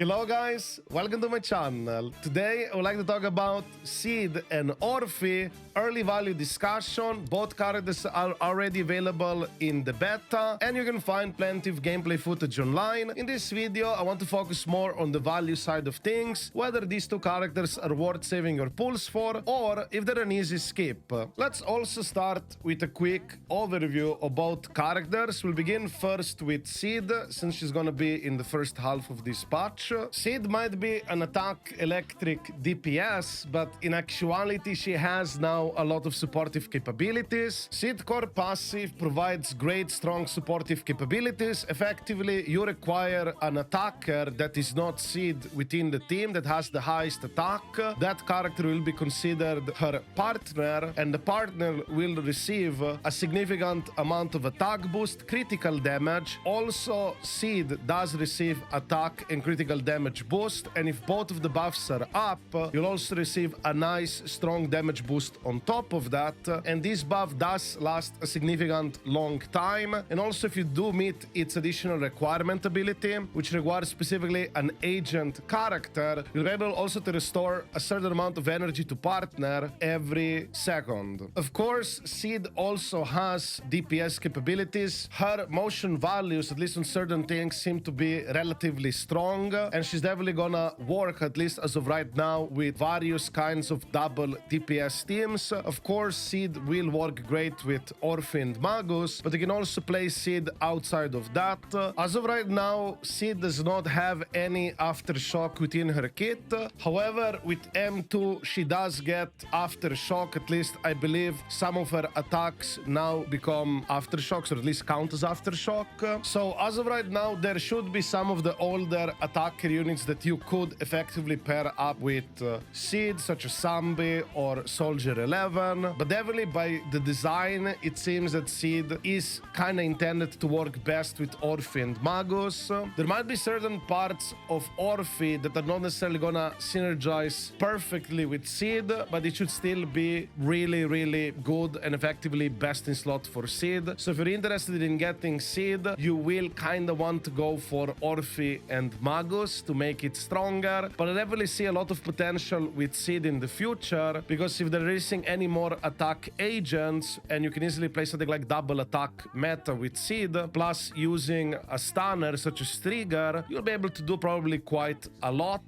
Hello guys, welcome to my channel. Today I would like to talk about Sid and Orphe early value discussion. Both characters are already available in the beta and you can find plenty of gameplay footage online. In this video I want to focus more on the value side of things, whether these two characters are worth saving your pulse for or if they're an easy skip. Let's also start with a quick overview of both characters. We'll begin first with Sid since she's gonna be in the first half of this patch. Sid might be an attack electric DPS, but in actuality she has now a lot of supportive capabilities. Sid core passive provides great strong supportive capabilities. Effectively, you require an attacker that is not Sid within the team that has the highest attack. That character will be considered her partner, and the partner will receive a significant amount of attack boost, critical damage. Also, Sid does receive attack and critical damage boost, and if both of the buffs are up, you'll also receive a nice strong damage boost on top of that, and this buff does last a significant long time. And also if you do meet its additional requirement ability, which requires specifically an agent character, you'll be able also to restore a certain amount of energy to partner every second. Of course, Sid also has DPS capabilities. Her motion values, at least on certain things, seem to be relatively strong, and she's definitely gonna work, at least as of right now, with various kinds of double DPS teams. Of course, Sid will work great with Orphe and Magus, but you can also play Sid outside of that. As of right now, Sid does not have any aftershock within her kit. However, with M2, she does get aftershock. At least I believe some of her attacks now become aftershocks, or at least count as aftershock. So as of right now, there should be some of the older attacker units that you could effectively pair up with Sid, such as Zombie or Soldier 11. But definitely by the design, it seems that Sid is kind of intended to work best with Orphe and Magus. There might be certain parts of Orphe that are not necessarily gonna synergize perfectly with Sid, but it should still be really good and effectively best in slot for Sid. So if you're interested in getting Sid, you will kind of want to go for Orphe and Magus to make it stronger. But I definitely see a lot of potential with Sid in the future, because if they're releasing any more attack agents, and you can easily play something like double attack meta with Sid, plus using a stunner such as Trigger, you'll be able to do probably quite a lot.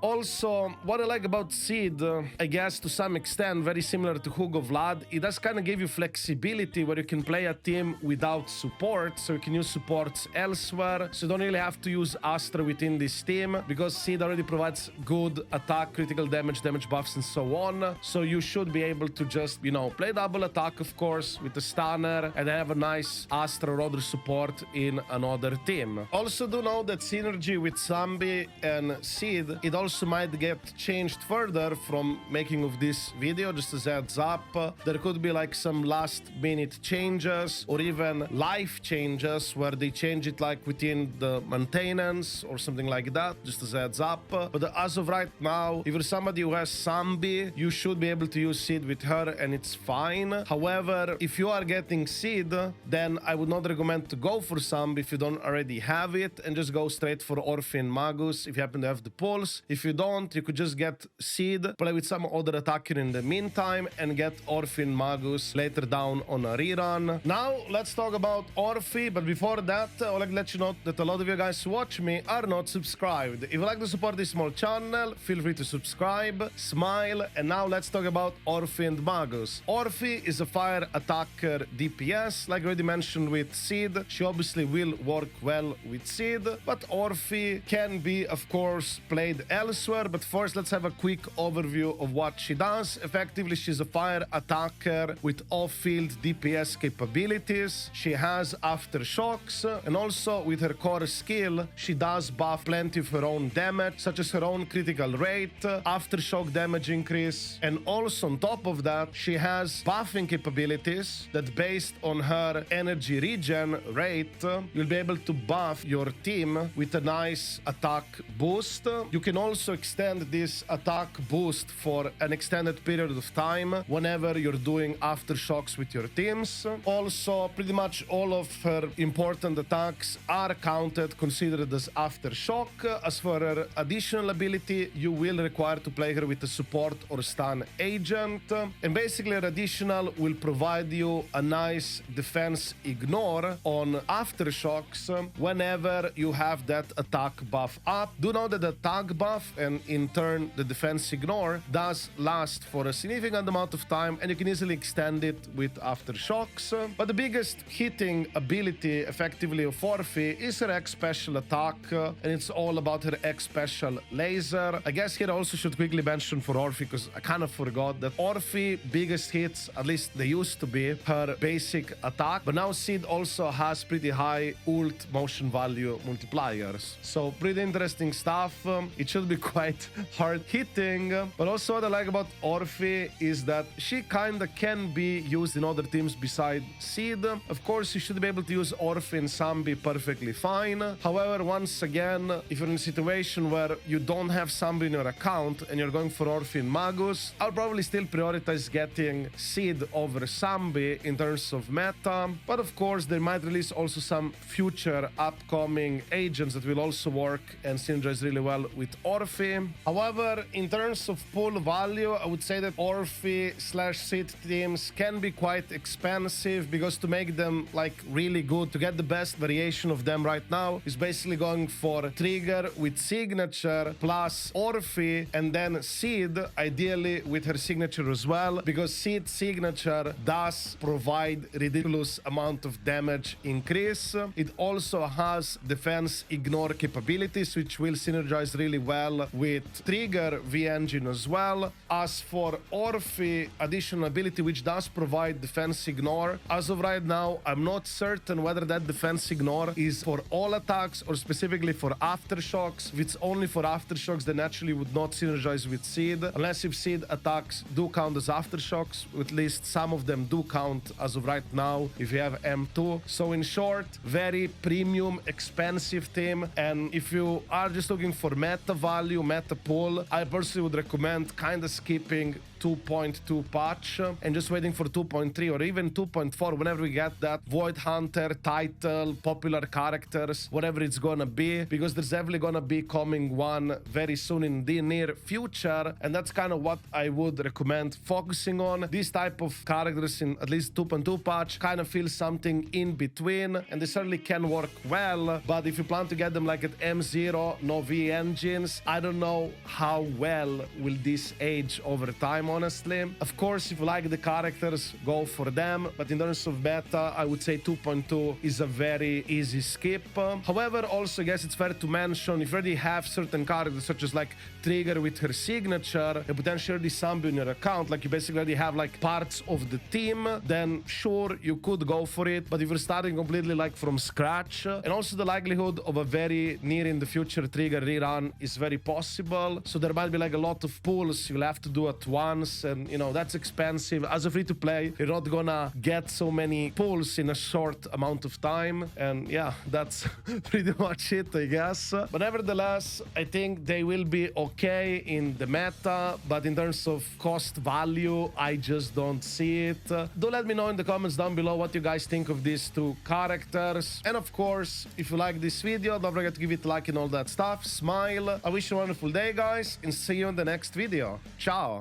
Also, what I like about Sid, I guess to some extent very similar to Hugo Vlad, it does kind of give you flexibility where you can play a team without support, so you can use supports elsewhere, so you don't really have to use Astra within this team, because Sid already provides good attack, critical damage, damage buffs, and so on. So you should be able to just, play double attack, of course, with the stunner, and have a nice Astra or other support in another team. Also do know that synergy with Zombie and Sid, it also might get changed further from making of this video, just as a heads up. There could be like some last minute changes or even life changes where they change it like within the maintenance or something like that, just as a heads up. But as of right now, if you're somebody who has Zombie, you should be able to use Sid with her and it's fine. However, if you are getting Sid, then I would not recommend to go for Zombie if you don't already have it, and just go straight for Orphe and Magus if you happen to have the pulse. If you don't, you could just get Sid, play with some other attacker in the meantime, and get Orphe and Magus later down on a rerun. Now, let's talk about Orphe, but before that, I would like to let you know that a lot of you guys who watch me are not subscribed. If you'd like to support this small channel, feel free to subscribe, smile, and now let's talk about Orphe and Magus. Orphe is a fire attacker DPS, like I already mentioned with Sid. She obviously will work well with Sid, but Orphe can be, of course, played elsewhere. But first, let's have a quick overview of what she does. Effectively, she's a fire attacker with off-field DPS capabilities. She has aftershocks, and also with her core skill, she does buff plenty of her own damage, such as her own critical rate, aftershock damage increase, and also on top of that, she has buffing capabilities that, based on her energy regen rate, you'll be able to buff your team with a nice attack boost. You can also extend this attack boost for an extended period of time whenever you're doing aftershocks with your teams. Also, pretty much all of her important attacks are counted, considered as aftershock. As for her additional ability, you will require to play her with a support or stun agent. And basically her additional will provide you a nice defense ignore on aftershocks whenever you have that attack buff up. Do know that the attack buff and in turn the defense ignore does last for a significant amount of time, and you can easily extend it with aftershocks. But the biggest hitting ability effectively of Orphe is her X special attack, and it's all about her X special laser. I guess here I also should quickly mention for Orphe, because I kind of forgot that Orphe biggest hits, at least they used to be, her basic attack, but now Sid also has pretty high ult motion value multipliers. So pretty interesting stuff. It should be quite hard hitting, but also what I like about Orphe is that she kinda can be used in other teams beside Sid. Of course, you should be able to use Orphe in Sambi perfectly fine. However, once again, if you're in a situation where you don't have Sambi in your account and you're going for Orphe in Magus, I'll probably still prioritize getting Sid over Sambi in terms of meta. But of course, they might release also some future upcoming agents that will also work and synergize really well with Orphe. However, in terms of pull value, I would say that Orphe/Sid teams can be quite expensive, because to make them like really good, to get the best variation of them right now is basically going for Trigger with signature plus Orphe and then Sid, ideally with her signature as well, because Sid's signature does provide ridiculous amount of damage increase. It also has defense ignore capabilities, which will synergize really well with Trigger V-Engine as well. As for Orphe additional ability, which does provide defense ignore, as of right now, I'm not certain whether that defense ignore is for all attacks or specifically for aftershocks. If it's only for aftershocks, then naturally would not synergize with Sid, unless if Sid attacks do count as aftershocks. At least some of them do count as of right now if you have M2. So in short, very premium, expensive team, and if you are just looking for meta value, meta pull, I personally would recommend kind of skipping 2.2 patch and just waiting for 2.3 or even 2.4 whenever we get that Void Hunter title, popular characters, whatever it's gonna be, because there's definitely gonna be coming one very soon in the near future, and that's kind of what I would recommend focusing on. These type of characters in at least 2.2 patch kind of feel something in between, and they certainly can work well, but if you plan to get them like at M0, no V engines, I don't know how well will this age over time, honestly. Of course, if you like the characters, go for them, but in terms of meta, I would say 2.2 is a very easy skip. However, also I guess it's fair to mention, if you already have certain characters such as like Trigger with her signature and potentially Sambi in your account, like you basically already have like parts of the team, then sure, you could go for it. But if you're starting completely like from scratch, and also the likelihood of a very near in the future Trigger rerun is very possible, so there might be like a lot of pulls you'll have to do at once, and you know, that's expensive. As a free to play, you're not gonna get so many pulls in a short amount of time, and yeah, that's pretty much it, I guess. But nevertheless, I think they will be okay in the meta, but in terms of cost value, I just don't see it. Do let me know in the comments down below what you guys think of these two characters, and of course, if you like this video, don't forget to give it a like and all that stuff. Smile. I wish you a wonderful day, guys, and see you in the next video. Ciao.